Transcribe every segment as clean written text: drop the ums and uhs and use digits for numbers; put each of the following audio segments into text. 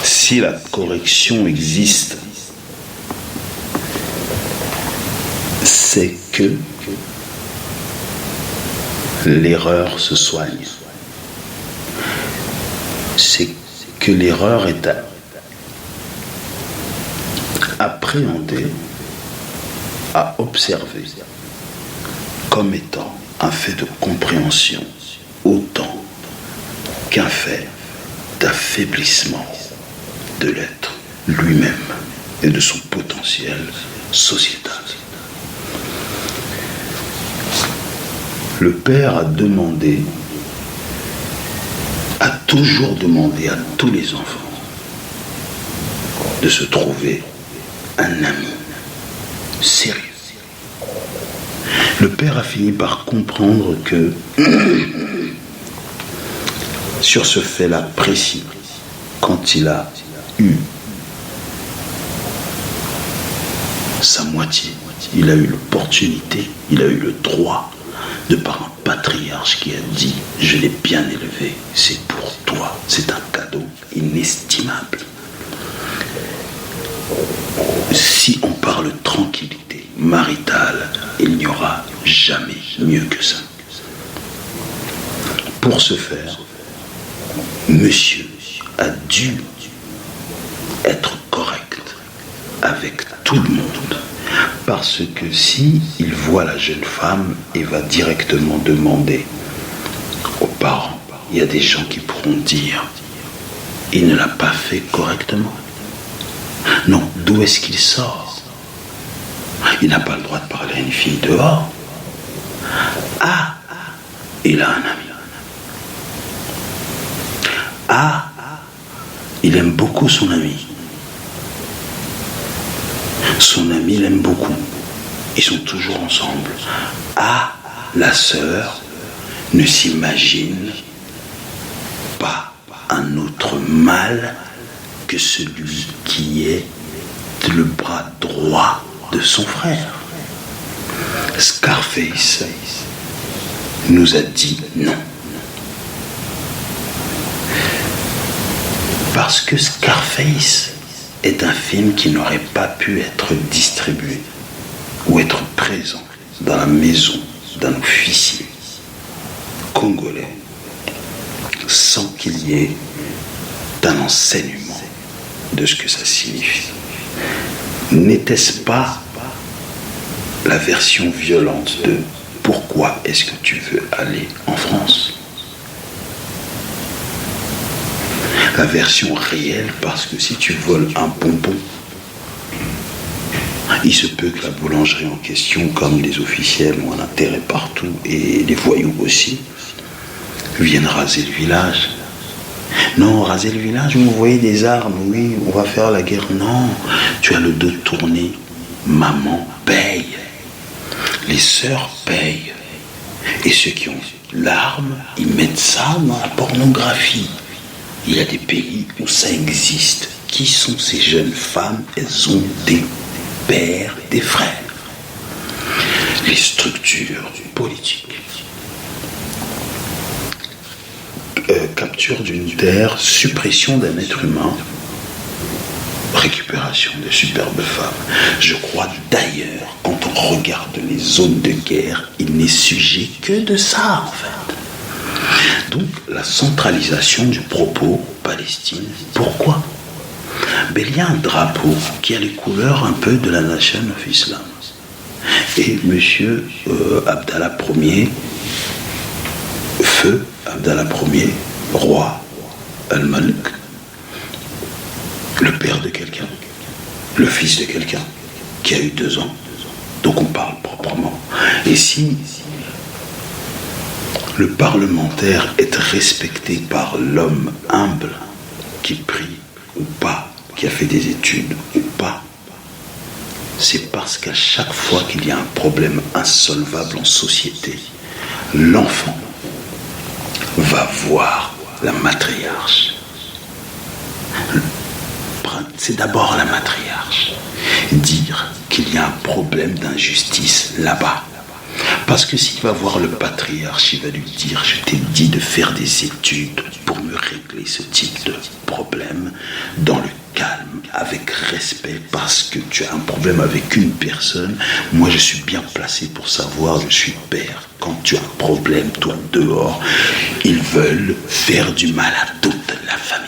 Si la correction existe, c'est que l'erreur se soigne. C'est que l'erreur est appréhendée, à observer comme étant un fait de compréhension autant qu'un fait d'affaiblissement de l'être lui-même et de son potentiel sociétal. Le Père a toujours demandé à tous les enfants de se trouver un ami sérieux. Le Père a fini par comprendre que sur ce fait-là précis, quand il a eu sa moitié, il a eu l'opportunité, il a eu le droit, de par un patriarche qui a dit « Je l'ai bien élevé, c'est pour toi, c'est un cadeau inestimable ». Si on parle de tranquillité maritale, il n'y aura jamais mieux que ça. Pour ce faire, monsieur a dû être correct avec tout le monde. Parce que si il voit la jeune femme et va directement demander aux parents, il y a des gens qui pourront dire « Il ne l'a pas fait correctement ». Non, d'où est-ce qu'il sort? Il n'a pas le droit de parler à une fille dehors. Ah, il a un ami. Ah, il aime beaucoup son ami. Son ami l'aime beaucoup. Ils sont toujours ensemble. Ah, la sœur ne s'imagine pas un autre mâle que celui qui est le bras droit de son frère. Scarface nous a dit non. Parce que Scarface est un film qui n'aurait pas pu être distribué ou être présent dans la maison d'un officier congolais sans qu'il y ait un enseignement de ce que ça signifie. N'était-ce pas la version violente de « Pourquoi est-ce que tu veux aller en France ?» La version réelle, parce que si tu voles un bonbon, il se peut que la boulangerie en question, comme les officiels ont un intérêt partout, et les voyous aussi, viennent raser le village. Non, raser le village, vous voyez des armes, oui, on va faire la guerre. Non, tu as le dos tourné, maman paye, les sœurs payent, et ceux qui ont l'arme, ils mettent ça dans la pornographie. Il y a des pays où ça existe. Qui sont ces jeunes femmes? Elles ont des pères, des frères. Les structures politiques. Capture d'une terre, suppression d'un être humain, récupération de superbes femmes. Je crois d'ailleurs, quand on regarde les zones de guerre, il n'est sujet que de ça en fait. Donc la centralisation du propos Palestine. Pourquoi? Ben, il y a un drapeau qui a les couleurs un peu de la Nation of Islam. Et monsieur Abdallah Ier, feu Abdallah Ier, roi Al-Malik, le père de quelqu'un, le fils de quelqu'un, qui a eu 2 ans. Donc on parle proprement. Et si le parlementaire est respecté par l'homme humble qui prie ou pas, qui a fait des études ou pas, c'est parce qu'à chaque fois qu'il y a un problème insolvable en société, l'enfant va voir la matriarche. C'est d'abord la matriarche. Dire qu'il y a un problème d'injustice là-bas. Parce que s'il va voir le patriarche, il va lui dire: je t'ai dit de faire des études pour me régler ce type de problème dans le calme, avec respect, parce que tu as un problème avec une personne. Moi, je suis bien placé pour savoir, je suis père. Quand tu as un problème, toi, dehors, ils veulent faire du mal à toute la famille.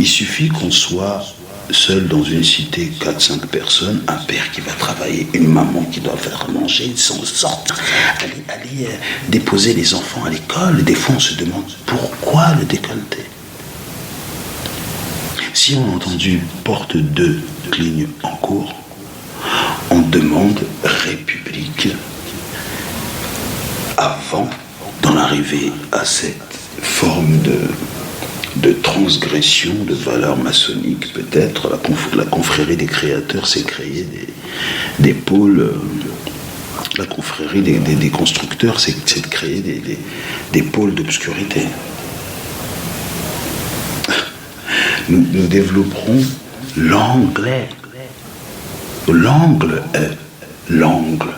Il suffit qu'on soit seul dans une cité, 4-5 personnes, un père qui va travailler, une maman qui doit faire manger, ils s'en sortent, aller déposer les enfants à l'école. Des fois, on se demande pourquoi le décolleté. Si on a entendu porte 2 cligne en cours, on demande République avant d'en arriver à cette forme de transgression de valeurs maçonniques. Peut-être la confrérie des créateurs s'est créée des pôles, la confrérie des constructeurs c'est de créer des pôles d'obscurité. Nous développerons l'anglais. L'angle est l'angle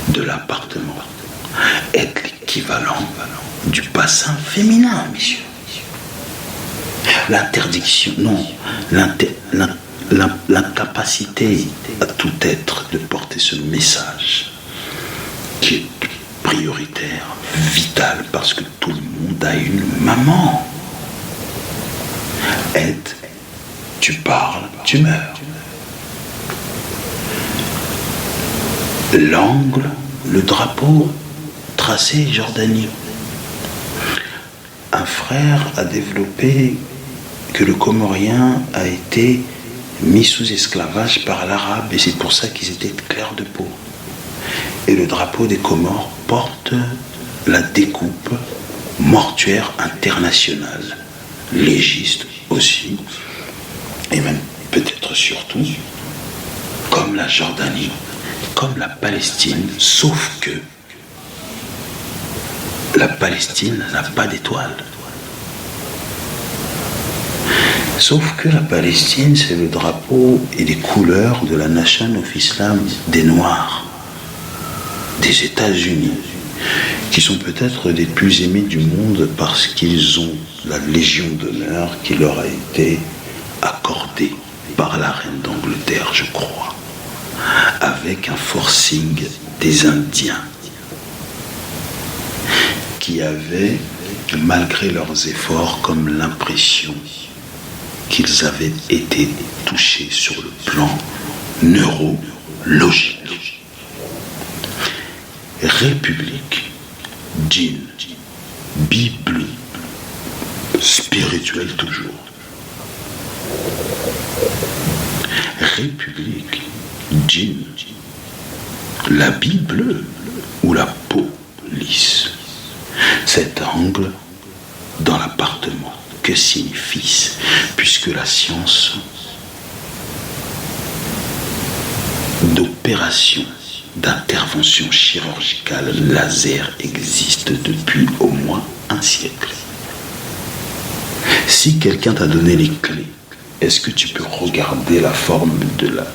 de l'appartement est l'équivalent du bassin féminin, messieurs. L'interdiction, non, l'incapacité à tout être de porter ce message qui est prioritaire, vital, parce que tout le monde a une maman. Aide, tu parles, tu meurs. L'angle, le drapeau tracé Jordanie. Un frère a développé que le Comorien a été mis sous esclavage par l'arabe et c'est pour ça qu'ils étaient clairs de peau. Et le drapeau des Comores porte la découpe mortuaire internationale, légiste aussi, et même peut-être surtout, comme la Jordanie, comme la Palestine, sauf que la Palestine n'a pas d'étoile. Sauf que la Palestine, c'est le drapeau et les couleurs de la Nation of Islam des Noirs, des États-Unis, qui sont peut-être des plus aimés du monde parce qu'ils ont la Légion d'honneur qui leur a été accordée par la reine d'Angleterre, je crois, avec un forcing des Indiens qui avaient, malgré leurs efforts, comme l'impression qu'ils avaient été touchés sur le plan neurologique. République, djinn, Bible, spirituel toujours. République, djinn, la Bible ou la police. Cet angle dans l'appartement, que signifie, puisque la science d'opération, d'intervention chirurgicale laser existe depuis au moins un siècle. Si quelqu'un t'a donné les clés, est-ce que tu peux regarder la forme de la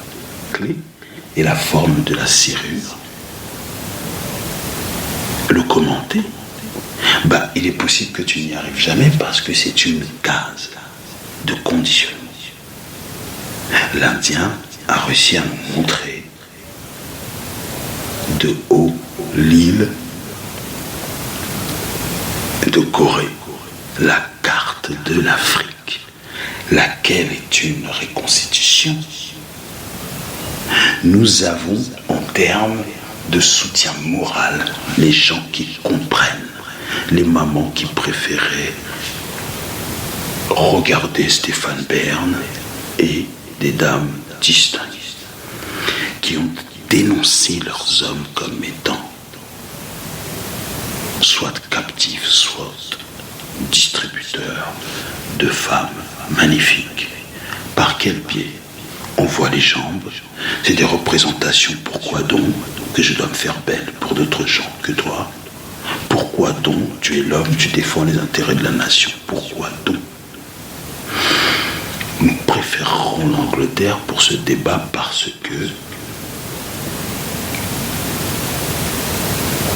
clé et la forme de la serrure, le commenter? Il est possible que tu n'y arrives jamais parce que c'est une case de conditionnement. L'Indien a réussi à nous montrer de haut l'île de Corée, la carte de l'Afrique, laquelle est une reconstitution. Nous avons en termes de soutien moral les gens qui comprennent, les mamans qui préféraient regarder Stéphane Bern et des dames distinguées qui ont dénoncé leurs hommes comme étant soit captifs, soit distributeurs de femmes magnifiques. Par quel pied? On voit les jambes, c'est des représentations. Pourquoi donc que je dois me faire belle pour d'autres gens que toi? Pourquoi donc tu es l'homme, tu défends les intérêts de la nation? Pourquoi donc? Nous préférerons l'Angleterre pour ce débat parce que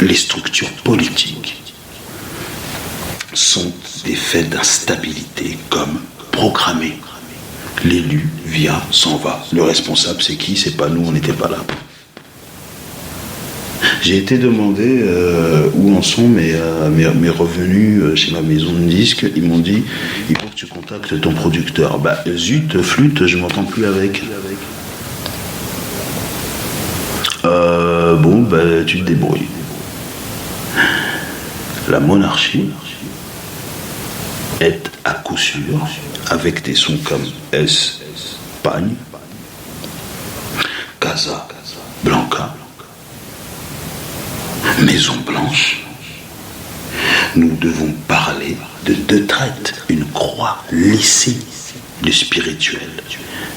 les structures politiques sont des faits d'instabilité comme programmés. L'élu vient, s'en va. Le responsable, c'est qui? C'est pas nous, on n'était pas là. J'ai été demandé où en sont mes revenus chez ma maison de disques. Ils m'ont dit, il faut que tu contactes ton producteur. Bah zut, flûte, je m'entends plus avec. Bon, bah tu te débrouilles. La monarchie est à coup sûr, avec des sons comme Espagne, Casa Blanca, Maison Blanche. Nous devons parler de deux traites, une croix laissée, le spirituel,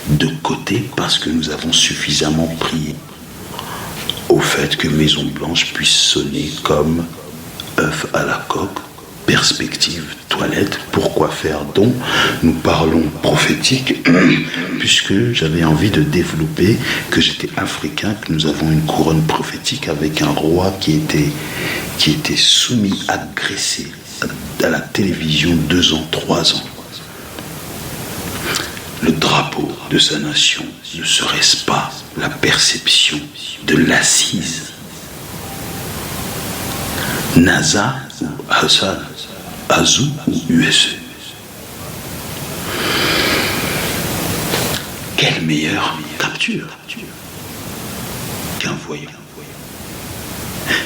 de côté parce que nous avons suffisamment prié au fait que Maison Blanche puisse sonner comme œuf à la coque, perspective, toilette. Pourquoi faire donc? Nous parlons prophétique, puisque j'avais envie de développer que j'étais africain, que nous avons une couronne prophétique avec un roi qui était soumis, agressé à la télévision 2 ans, 3 ans. Le drapeau de sa nation, ne serait-ce pas la perception de l'assise? NASA ou Hassan, Azou ou USE. Quelle meilleure capture qu'un voyant?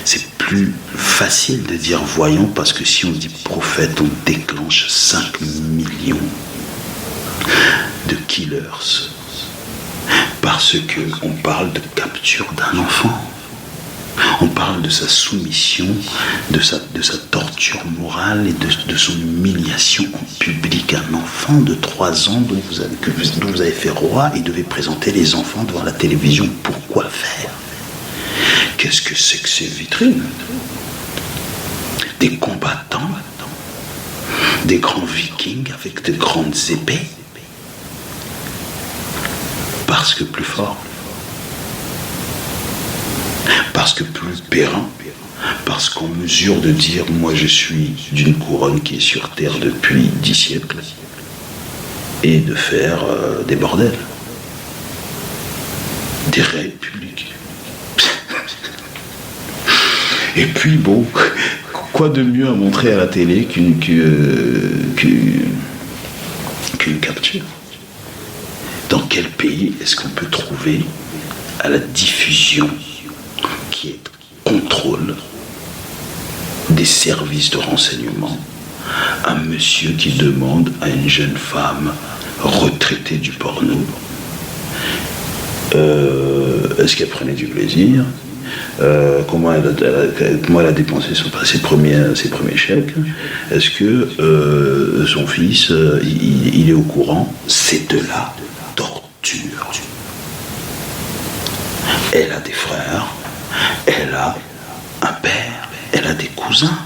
C'est plus facile de dire voyant parce que si on dit prophète, on déclenche 5 millions de killers. Parce qu'on parle de capture d'un enfant. On parle de sa soumission, de sa torture morale et de son humiliation en public. Un enfant de 3 ans dont vous avez fait roi, il devait présenter les enfants devant la télévision. Pourquoi faire? Qu'est-ce que c'est que ces vitrines? Des combattants, des grands vikings avec de grandes épées. Parce que plus fort. Parce que plus périn, parce qu'en mesure de dire moi je suis d'une couronne qui est sur terre depuis 10 siècles et de faire des bordels, des républiques. Et puis bon, quoi de mieux à montrer à la télé qu'une capture? Dans quel pays est-ce qu'on peut trouver à la diffusion qui est contrôle des services de renseignement, un monsieur qui demande à une jeune femme retraitée du porno est-ce qu'elle prenait du plaisir, comment elle a dépensé ses premiers chèques, est-ce que son fils il est au courant? C'est de la torture. Elle a des frères, elle a un père, elle a des cousins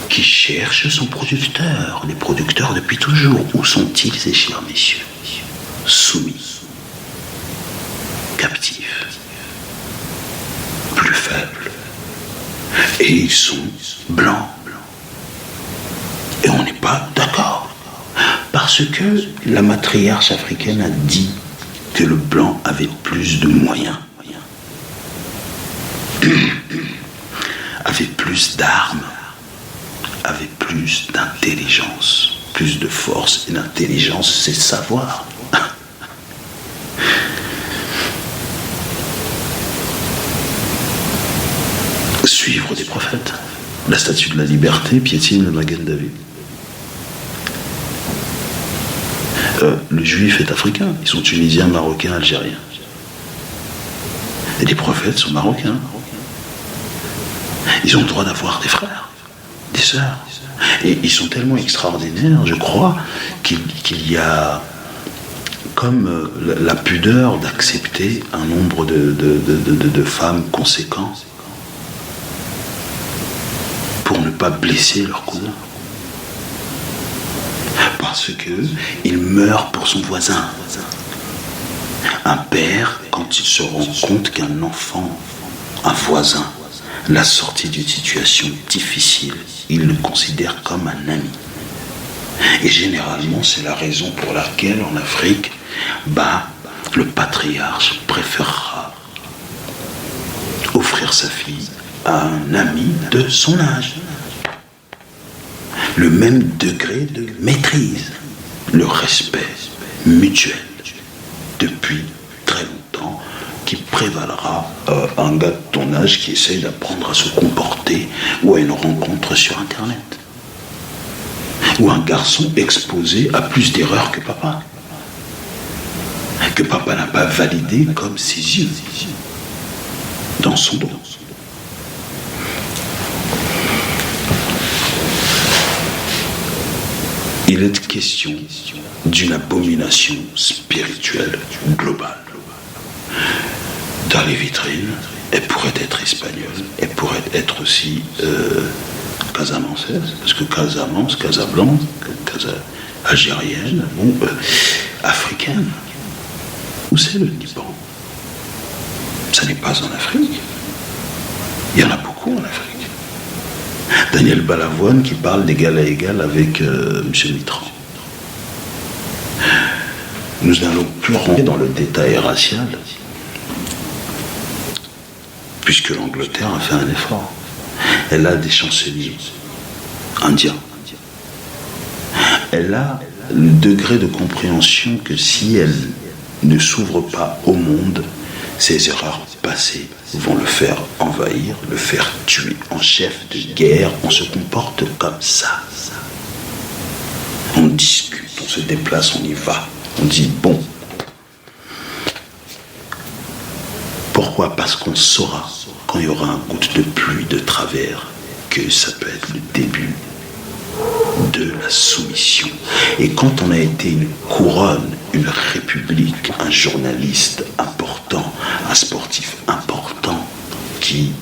qui cherchent son producteur. Les producteurs depuis toujours. Où sont-ils, ces chers messieurs? Soumis, captifs, plus faibles. Et ils sont blancs. Et on n'est pas d'accord. Parce que la matriarche africaine a dit que le blanc avait plus de moyens, avait plus d'armes, avait plus d'intelligence, plus de force. Et l'intelligence, c'est savoir. Suivre des prophètes. La statue de la liberté piétine le Magen David. Le juif est africain, ils sont tunisiens, marocains, algériens. Et les prophètes sont marocains. Ils ont le droit d'avoir des frères, des sœurs. Et ils sont tellement extraordinaires, je crois, qu'il y a comme la pudeur d'accepter un nombre de femmes conséquents pour ne pas blesser leurs cousins. Parce qu'il meurt pour son voisin. Un père, quand il se rend compte qu'un enfant, un voisin, la sortie d'une situation difficile, il le considère comme un ami. Et généralement, c'est la raison pour laquelle en Afrique, le patriarche préférera offrir sa fille à un ami de son âge. Le même degré de maîtrise, le respect mutuel depuis très longtemps qui prévalera un gars de ton âge qui essaye d'apprendre à se comporter ou à une rencontre sur Internet. Ou un garçon exposé à plus d'erreurs que papa n'a pas validé comme ses yeux dans son dos. Il est question d'une abomination spirituelle globale. Dans les vitrines, elle pourrait être espagnole, elle pourrait être aussi casamançaise, parce que Casamance, Casablanca, algérienne, africaine. Où c'est le Liban? Ça n'est pas en Afrique. Il y en a beaucoup en Afrique. Daniel Balavoine qui parle d'égal à égal avec M. Mitterrand. Nous n'allons plus rentrer dans le détail racial, puisque l'Angleterre a fait un effort. Elle a des chanceliers indiens. Elle a le degré de compréhension que si elle ne s'ouvre pas au monde, ses erreurs passées vont le faire envahir, le faire tuer. En chef de guerre, on se comporte comme ça. On discute, on se déplace, on y va. On dit bon. Pourquoi? Parce qu'on saura, quand il y aura un goutte de pluie de travers, que ça peut être le début de la soumission. Et quand on a été une couronne, une république, un journaliste important, un sportif important, qui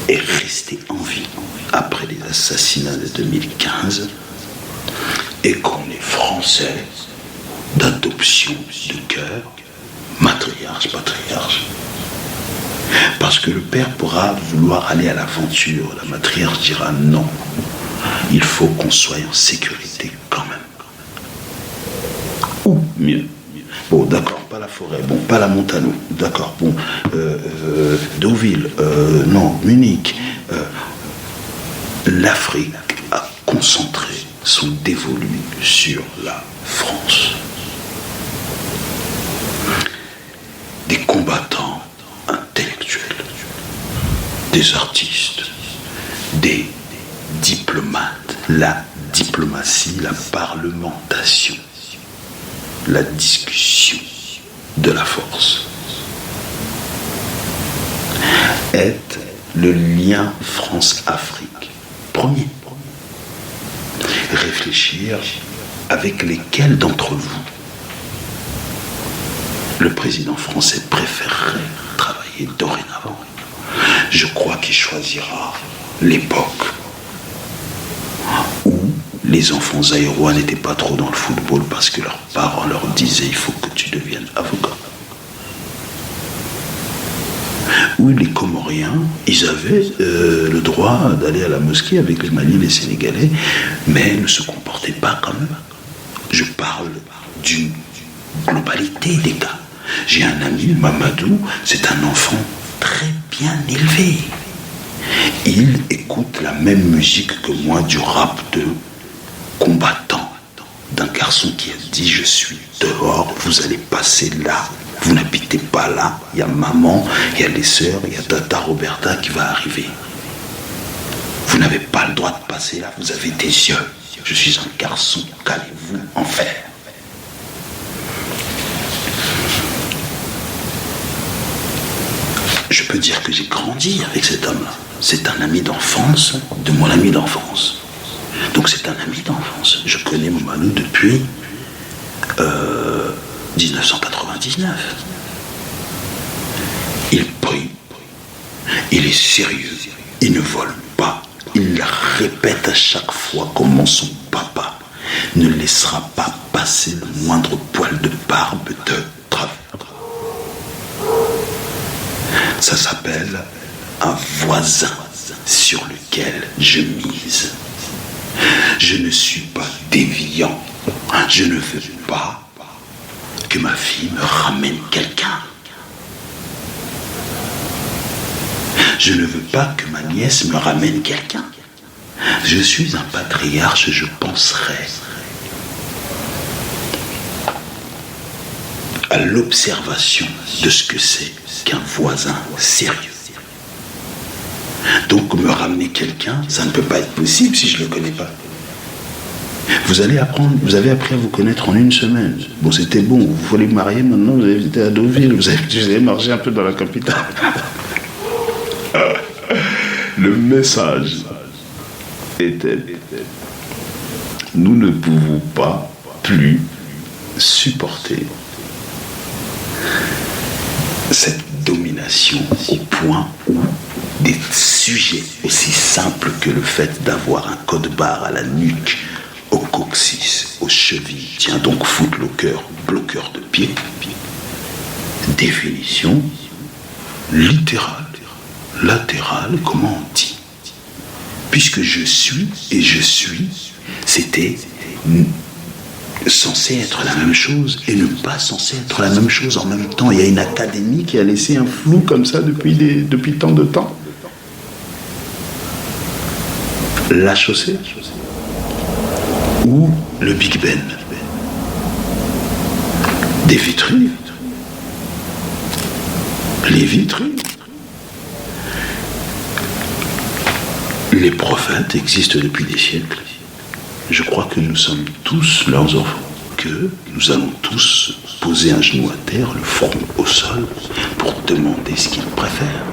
est resté en vie après les assassinats de 2015, et qu'on est français d'adoption de cœur, patriarche, parce que le père pourra vouloir aller à l'aventure, la matriarche dira non, il faut qu'on soit en sécurité quand même. Ou mieux, bon d'accord, pas la forêt, bon pas la Montano, d'accord, bon Deauville, non, Munich, l'Afrique a concentré son dévolu sur la France. Des combattants intellectuels, des artistes, des diplomates, la diplomatie, la parlementation, la discussion de la force est le lien France-Afrique. Premier. Réfléchir avec lesquels d'entre vous le président français préférerait travailler dorénavant. Je crois qu'il choisira l'époque où les enfants zaïrois n'étaient pas trop dans le football parce que leurs parents leur disaient il faut que tu deviennes avocat. Où les Comoriens, ils avaient le droit d'aller à la mosquée avec les Maliens et les Sénégalais, mais ne se comportaient pas comme eux. Je parle d'une globalité des gars. J'ai un ami, Mamadou, c'est un enfant très bien élevé. Il écoute la même musique que moi, du rap de combattant, d'un garçon qui a dit je suis dehors, vous allez passer là, vous n'habitez pas là, il y a maman, il y a les sœurs, il y a Tata Roberta qui va arriver. Vous n'avez pas le droit de passer là, vous avez des yeux. Je suis un garçon, qu'allez-vous en faire? Je peux dire que j'ai grandi avec cet homme-là. C'est un ami d'enfance de mon ami d'enfance. Donc c'est un ami d'enfance. Je connais Mamadou depuis 1999. Il prie, il est sérieux, il ne vole pas. Il répète à chaque fois comment son papa ne laissera pas passer le moindre poil de barbe de travers. Ça s'appelle un voisin sur lequel je mise. Je ne suis pas déviant. Je ne veux pas que ma fille me ramène quelqu'un. Je ne veux pas que ma nièce me ramène quelqu'un. Je suis un patriarche, je penserai à l'observation de ce que c'est qu'un voisin sérieux. Donc me ramener quelqu'un, ça ne peut pas être possible si je ne le connais pas. Vous avez appris à vous connaître en une semaine. Bon, c'était bon, vous voulez vous marier maintenant, vous avez visité à Deauville, vous avez marché un peu dans la capitale. Le message était: nous ne pouvons pas plus supporter cette domination au point où des sujets aussi simples que le fait d'avoir un code-barre à la nuque, au coccyx, aux chevilles, tiens donc footlocker, bloqueur de pied, définition littérale, latérale, comment on dit? Puisque je suis et je suis, c'était censé être la même chose et ne pas censé être la même chose en même temps. Il y a une académie qui a laissé un flou comme ça depuis tant de temps. La chaussée ou le Big Ben, des vitrines, les vitrines. Les prophètes existent depuis des siècles. Je crois que nous sommes tous leurs enfants, que nous allons tous poser un genou à terre, le front au sol, pour demander ce qu'ils préfèrent.